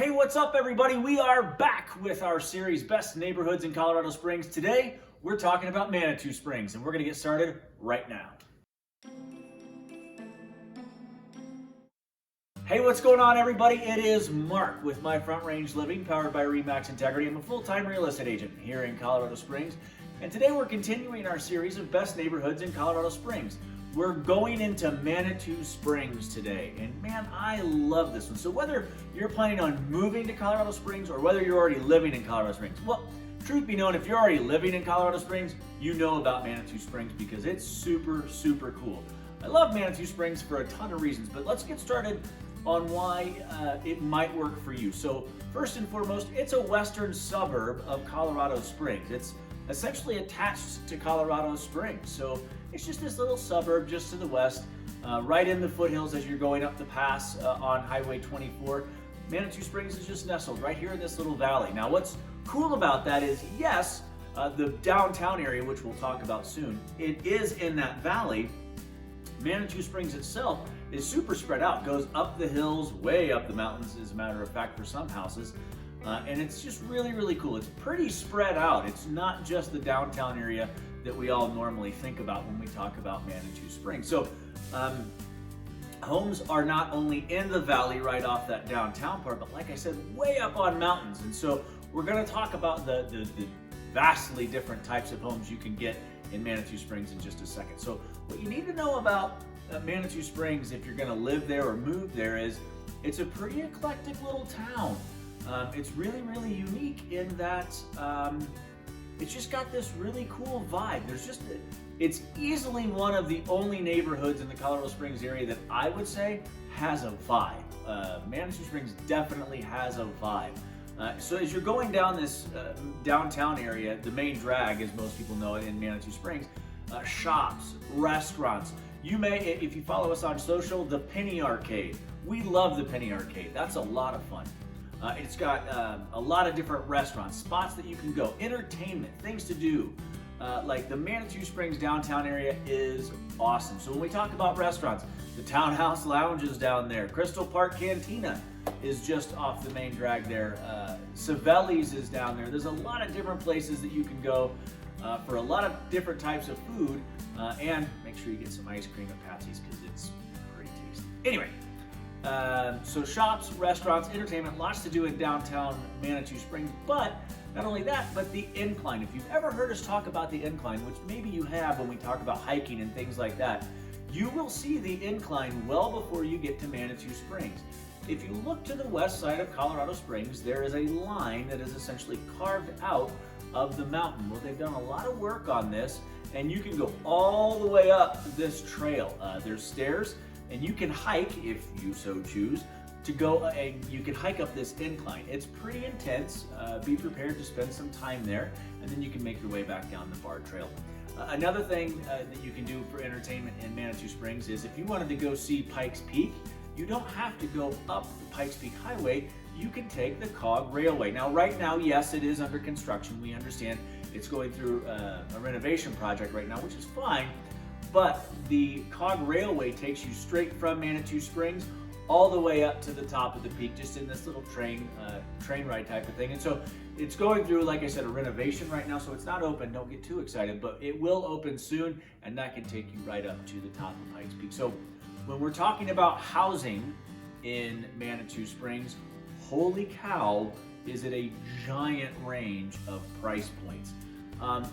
Hey, what's up everybody? We are back with our series Best Neighborhoods in Colorado Springs. Today, we're talking about Manitou Springs, and we're gonna get started right now. Hey, what's going on everybody? It is Mark with My Front Range Living, powered by RE/MAX Integrity. I'm a full-time real estate agent here in Colorado Springs, and today we're continuing our series of Best Neighborhoods in Colorado Springs. We're going into Manitou Springs today, and man, I love this one. So whether you're planning on moving to Colorado Springs or whether you're already living in Colorado Springs, well, truth be known, if you're already living in Colorado Springs, you know about Manitou Springs because it's super, super cool. I love Manitou Springs for a ton of reasons, but let's get started on why it might work for you. So first and foremost, it's a western suburb of Colorado Springs. It's essentially attached to Colorado Springs. So it's just this little suburb just to the west, right in the foothills as you're going up the pass on Highway 24. Manitou Springs is just nestled right here in this little valley. Now what's cool about that is, yes, the downtown area, which we'll talk about soon, it is in that valley. Manitou Springs itself is super spread out, goes up the hills, way up the mountains, as a matter of fact, for some houses. And it's just really, really cool. It's pretty spread out. It's not just the downtown area that we all normally think about when we talk about Manitou Springs. So homes are not only in the valley right off that downtown part, but like I said, way up on mountains. And so we're gonna talk about the vastly different types of homes you can get in Manitou Springs in just a second. So what you need to know about Manitou Springs, if you're gonna live there or move there, is it's a pretty eclectic little town. It's really, really unique in that it's just got this really cool vibe. It's easily one of the only neighborhoods in the Colorado Springs area that I would say has a vibe. Manitou Springs definitely has a vibe. So as you're going down this downtown area, the main drag, as most people know it in Manitou Springs, shops, restaurants. You may, if you follow us on social, the Penny Arcade. We love the Penny Arcade. That's a lot of fun. It's got a lot of different restaurants, spots that you can go, entertainment, things to do. Like the Manitou Springs downtown area is awesome. So when we talk about restaurants, the Townhouse Lounge is down there. Crystal Park Cantina is just off the main drag there. Savelli's is down there. There's a lot of different places that you can go for a lot of different types of food. And make sure you get some ice cream at Patsy's because it's pretty tasty. Anyway. So shops, restaurants, entertainment, lots to do in downtown Manitou Springs, but not only that, but the incline. If you've ever heard us talk about the incline, which maybe you have when we talk about hiking and things like that, you will see the incline well before you get to Manitou Springs. If you look to the west side of Colorado Springs, there is a line that is essentially carved out of the mountain. Well, they've done a lot of work on this, and you can go all the way up this trail. There's stairs, and you can hike, if you so choose, to go, and you can hike up this incline. It's pretty intense. Be prepared to spend some time there, and then you can make your way back down the bar trail. Another thing that you can do for entertainment in Manitou Springs is if you wanted to go see Pikes Peak, you don't have to go up the Pikes Peak Highway. You can take the Cog Railway. Now, right now, yes, it is under construction. We understand it's going through a renovation project right now, which is fine. But the Cog Railway takes you straight from Manitou Springs all the way up to the top of the peak, just in this little train ride type of thing. And so it's going through, like I said, a renovation right now, so it's not open. Don't get too excited, but it will open soon, and that can take you right up to the top of Pikes Peak. So when we're talking about housing in Manitou Springs, holy cow, is it a giant range of price points.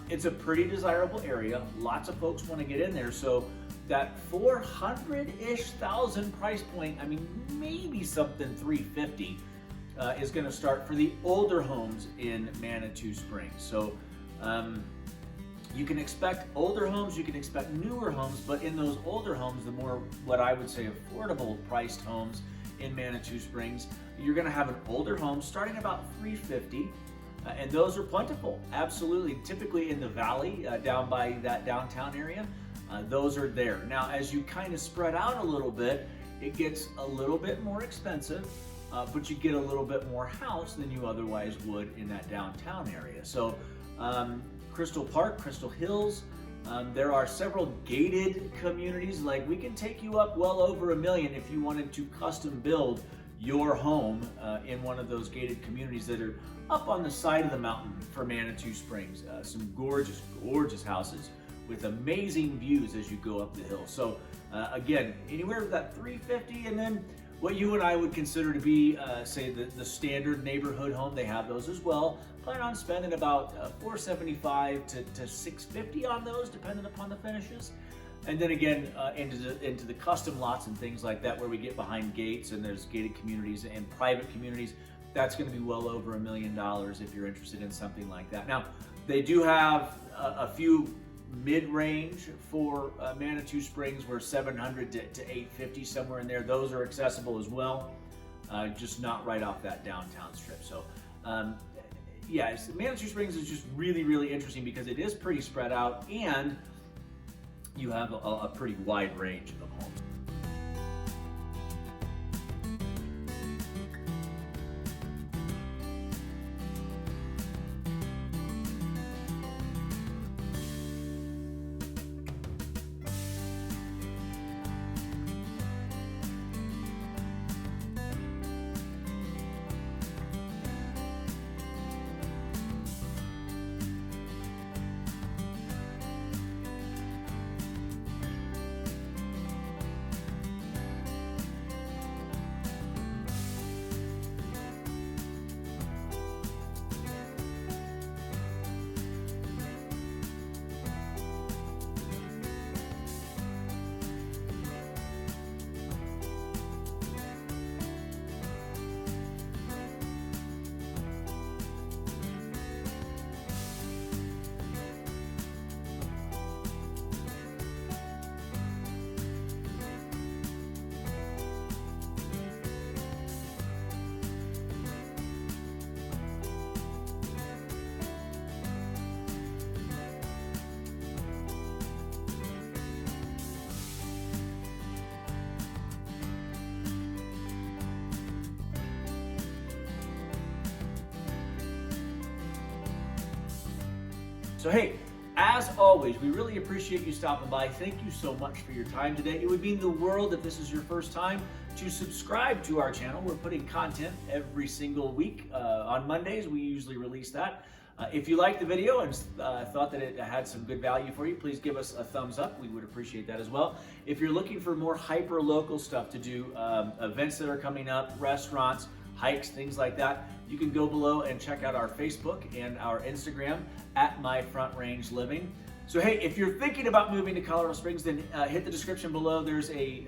It's a pretty desirable area. Lots of folks want to get in there. So that 400-ish thousand price point, I mean, maybe something 350 is going to start for the older homes in Manitou Springs. So you can expect older homes, you can expect newer homes, but in those older homes, the more, what I would say, affordable priced homes in Manitou Springs, you're going to have an older home starting about 350. And those are plentiful, absolutely. Typically in the valley, down by that downtown area, those are there. Now, as you kind of spread out a little bit, it gets a little bit more expensive, but you get a little bit more house than you otherwise would in that downtown area. So Crystal Park, Crystal Hills, there are several gated communities. Like, we can take you up well over $1 million if you wanted to custom build your home in one of those gated communities that are up on the side of the mountain for Manitou Springs. Some gorgeous, gorgeous houses with amazing views as you go up the hill. So again, anywhere with that $350, and then what you and I would consider to be, say, the standard neighborhood home, they have those as well. Plan on spending about $475 to $650 on those, depending upon the finishes. And then again, into the custom lots and things like that, where we get behind gates and there's gated communities and private communities, that's going to be well over $1 million if you're interested in something like that. Now, they do have a few mid-range for Manitou Springs, where $700 to $850, somewhere in there. Those are accessible as well, just not right off that downtown strip. So yeah, Manitou Springs is just really, really interesting because it is pretty spread out, and you have a pretty wide range of homes. So hey, as always, we really appreciate you stopping by. Thank you so much for your time today. It would mean the world if this is your first time to subscribe to our channel. We're putting content every single week. On Mondays, we usually release that. If you liked the video and thought that it had some good value for you, please give us a thumbs up. We would appreciate that as well. If you're looking for more hyper-local stuff to do, events that are coming up, restaurants, hikes, things like that, you can go below and check out our Facebook and our Instagram at My Front Range Living. So hey, if you're thinking about moving to Colorado Springs, then hit the description below. There's a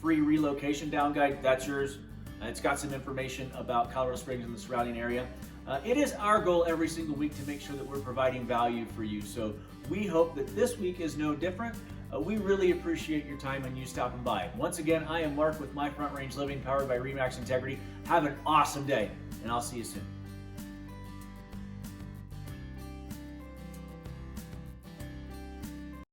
free relocation down guide. That's yours. It's got some information about Colorado Springs and the surrounding area. It is our goal every single week to make sure that we're providing value for you. So we hope that this week is no different. We really appreciate your time and you stopping by. Once again, I am Mark with My Front Range Living, powered by RE/MAX Integrity. Have an awesome day, and I'll see you soon.